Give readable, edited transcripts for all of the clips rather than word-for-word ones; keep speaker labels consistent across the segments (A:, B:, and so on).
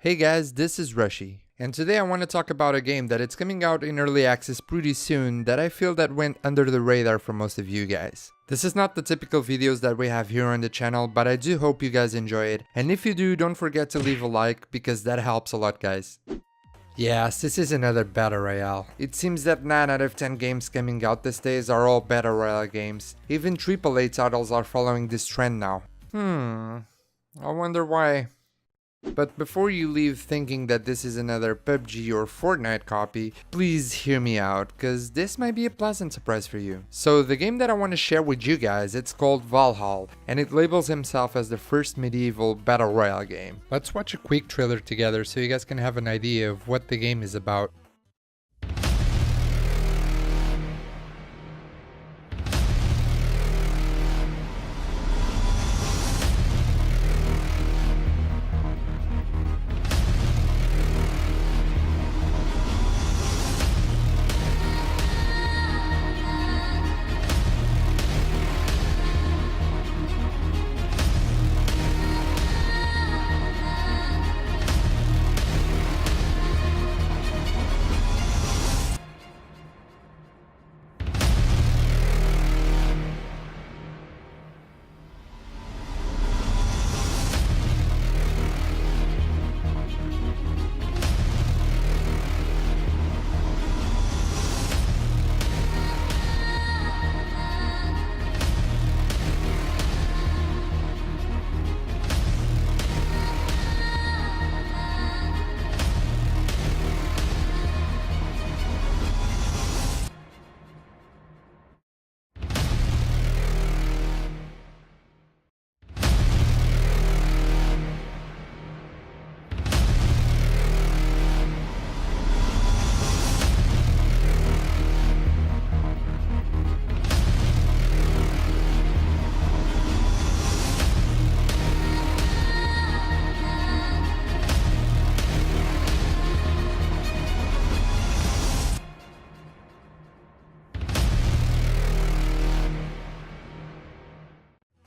A: Hey guys, this is Rushy, and today I want to talk about a game that it's coming out in early access pretty soon that I feel that went under the radar for most of you guys. This is not the typical videos that we have here on the channel, but I do hope you guys enjoy it, and if you do, don't forget to leave a like because that helps a lot, guys. Yes, this is another Battle Royale. It seems that 9 out of 10 games coming out these days are all Battle Royale games. Even AAA titles are following this trend now. I wonder why. But before you leave thinking that this is another PUBG or Fortnite copy, please hear me out, cause this might be a pleasant surprise for you. So the game that I want to share with you guys, it's called Valhall, and it labels himself as the first medieval battle royale game. Let's watch a quick trailer together so you guys can have an idea of what the game is about.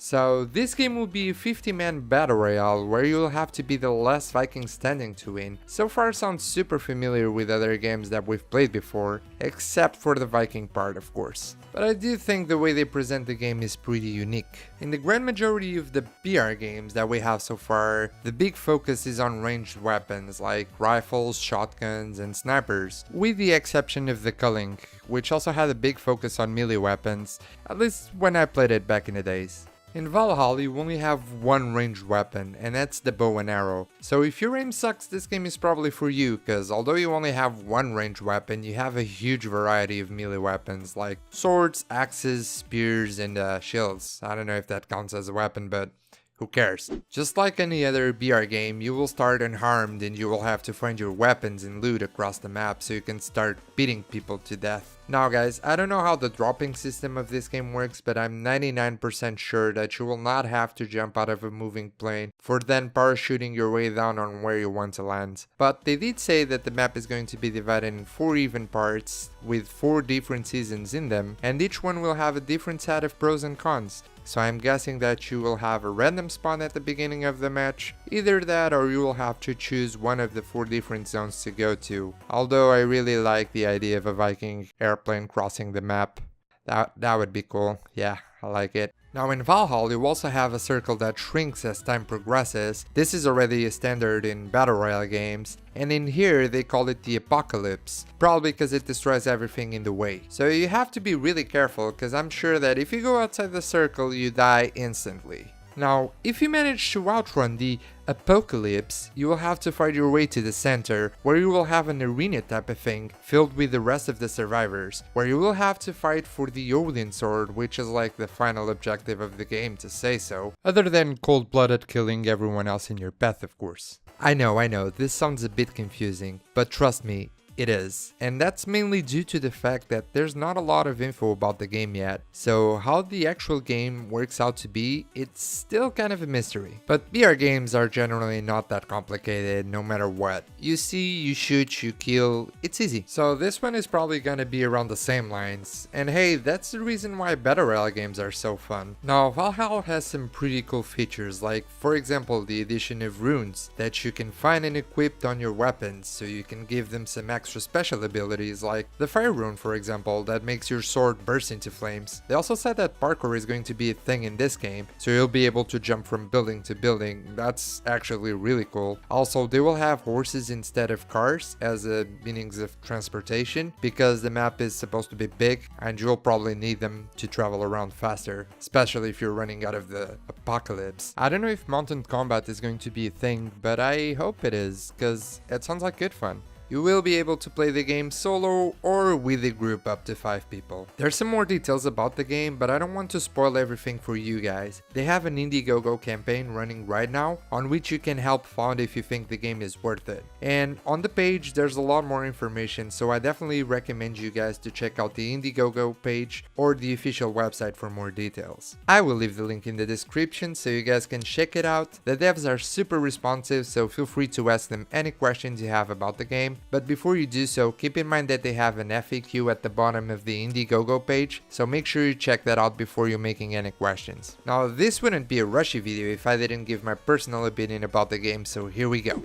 A: So this game will be a 50-man battle royale where you'll have to be the last Viking standing to win. So far sounds super familiar with other games that we've played before, except for the Viking part of course. But I do think the way they present the game is pretty unique. In the grand majority of the BR games that we have so far, the big focus is on ranged weapons like rifles, shotguns and snipers, with the exception of the culling, which also had a big focus on melee weapons, at least when I played it back in the days. In Valhall, you only have one ranged weapon, and that's the bow and arrow. So if your aim sucks, this game is probably for you, cause although you only have one ranged weapon, you have a huge variety of melee weapons like swords, axes, spears, and shields. I don't know if that counts as a weapon, but who cares? Just like any other BR game, you will start unharmed and you will have to find your weapons and loot across the map so you can start beating people to death. Now guys, I don't know how the dropping system of this game works, but I'm 99% sure that you will not have to jump out of a moving plane for then parachuting your way down on where you want to land. But they did say that the map is going to be divided in 4 even parts with 4 different seasons in them, and each one will have a different set of pros and cons. So I'm guessing that you will have a random spawn at the beginning of the match, either that or you will have to choose one of the 4 different zones to go to. Although I really like the idea of a Viking airplane crossing the map. That would be cool, yeah, I like it. Now in Valhall you also have a circle that shrinks as time progresses. This is already a standard in Battle Royale games, and in here they call it the Apocalypse, probably because it destroys everything in the way. So you have to be really careful, because I'm sure that if you go outside the circle you die instantly. Now, if you manage to outrun the Apocalypse, you will have to fight your way to the center, where you will have an arena type of thing, filled with the rest of the survivors, where you will have to fight for the Odin sword, which is like the final objective of the game to say so, other than cold-blooded killing everyone else in your path of course. I know, this sounds a bit confusing, but trust me, It is, and that's mainly due to the fact that there's not a lot of info about the game yet, so how the actual game works out to be, it's still kind of a mystery. But VR games are generally not that complicated no matter what. You see, you shoot, you kill, it's easy. So this one is probably gonna be around the same lines, and hey, that's the reason why Battle Royale games are so fun. Now, Valhall has some pretty cool features, like for example the addition of runes that you can find and equip on your weapons, so you can give them some extra special abilities, like the fire rune for example, that makes your sword burst into flames. They also said that parkour is going to be a thing in this game, so you'll be able to jump from building to building. That's actually really cool. Also, they will have horses instead of cars as a means of transportation, because the map is supposed to be big and you'll probably need them to travel around faster, especially if you're running out of the apocalypse. I don't know if mounted combat is going to be a thing, but I hope it is, because it sounds like good fun. You will be able to play the game solo or with a group up to 5 people. There's some more details about the game, but I don't want to spoil everything for you guys. They have an Indiegogo campaign running right now, on which you can help fund if you think the game is worth it. And on the page there's a lot more information, so I definitely recommend you guys to check out the Indiegogo page or the official website for more details. I will leave the link in the description so you guys can check it out. The devs are super responsive, so feel free to ask them any questions you have about the game. But before you do so, keep in mind that they have an FAQ at the bottom of the Indiegogo page, so make sure you check that out before you're making any questions. Now, this wouldn't be a rushy video if I didn't give my personal opinion about the game, so here we go.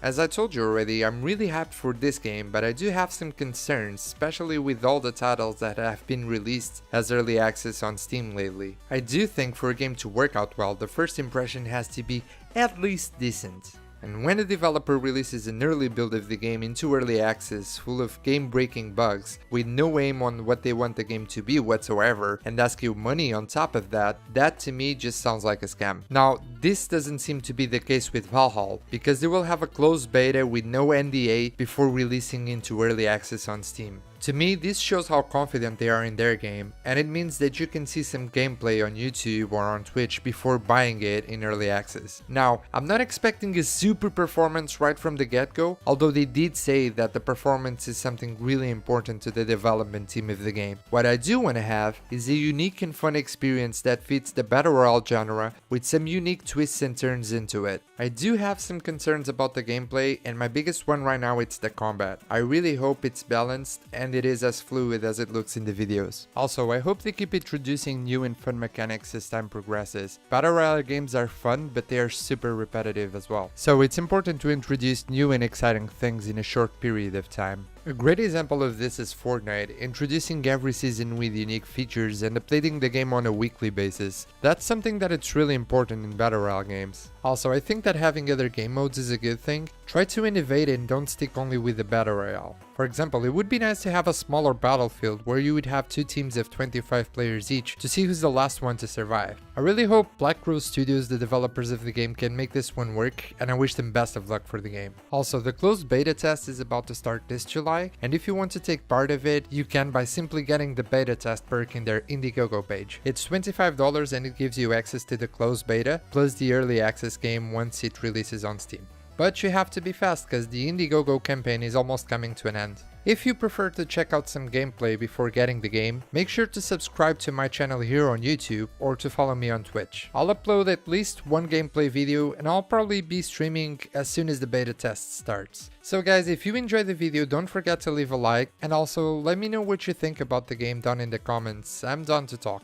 A: As I told you already, I'm really hyped for this game, but I do have some concerns, especially with all the titles that have been released as early access on Steam lately. I do think for a game to work out well, the first impression has to be at least decent. And when a developer releases an early build of the game into early access full of game-breaking bugs, with no aim on what they want the game to be whatsoever, and ask you money on top of that, that to me just sounds like a scam. Now, this doesn't seem to be the case with Valhall, because they will have a closed beta with no NDA before releasing into early access on Steam. To me, this shows how confident they are in their game, and it means that you can see some gameplay on YouTube or on Twitch before buying it in early access. Now, I'm not expecting a super performance right from the get-go, although they did say that the performance is something really important to the development team of the game. What I do want to have is a unique and fun experience that fits the Battle Royale genre with some unique twists and turns into it. I do have some concerns about the gameplay, and my biggest one right now is the combat. I really hope it's balanced and it is as fluid as it looks in the videos. Also, I hope they keep introducing new and fun mechanics as time progresses. Battle Royale games are fun, but they are super repetitive as well. So it's important to introduce new and exciting things in a short period of time. A great example of this is Fortnite, introducing every season with unique features and updating the game on a weekly basis. That's something that it's really important in Battle Royale games. Also, I think that having other game modes is a good thing. Try to innovate and don't stick only with the Battle Royale. For example, it would be nice to have a smaller battlefield where you would have 2 teams of 25 players each to see who's the last one to survive. I really hope Black Rose Studios, the developers of the game, can make this one work, and I wish them best of luck for the game. Also, the closed beta test is about to start this July, and if you want to take part of it, you can by simply getting the beta test perk in their Indiegogo page. It's $25 and it gives you access to the closed beta, plus the early access game once it releases on Steam. But you have to be fast because the Indiegogo campaign is almost coming to an end. If you prefer to check out some gameplay before getting the game, make sure to subscribe to my channel here on YouTube or to follow me on Twitch. I'll upload at least one gameplay video and I'll probably be streaming as soon as the beta test starts. So guys, if you enjoyed the video, don't forget to leave a like, and also let me know what you think about the game down in the comments. I'm down to talk.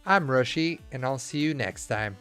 A: I'm Rushy and I'll see you next time.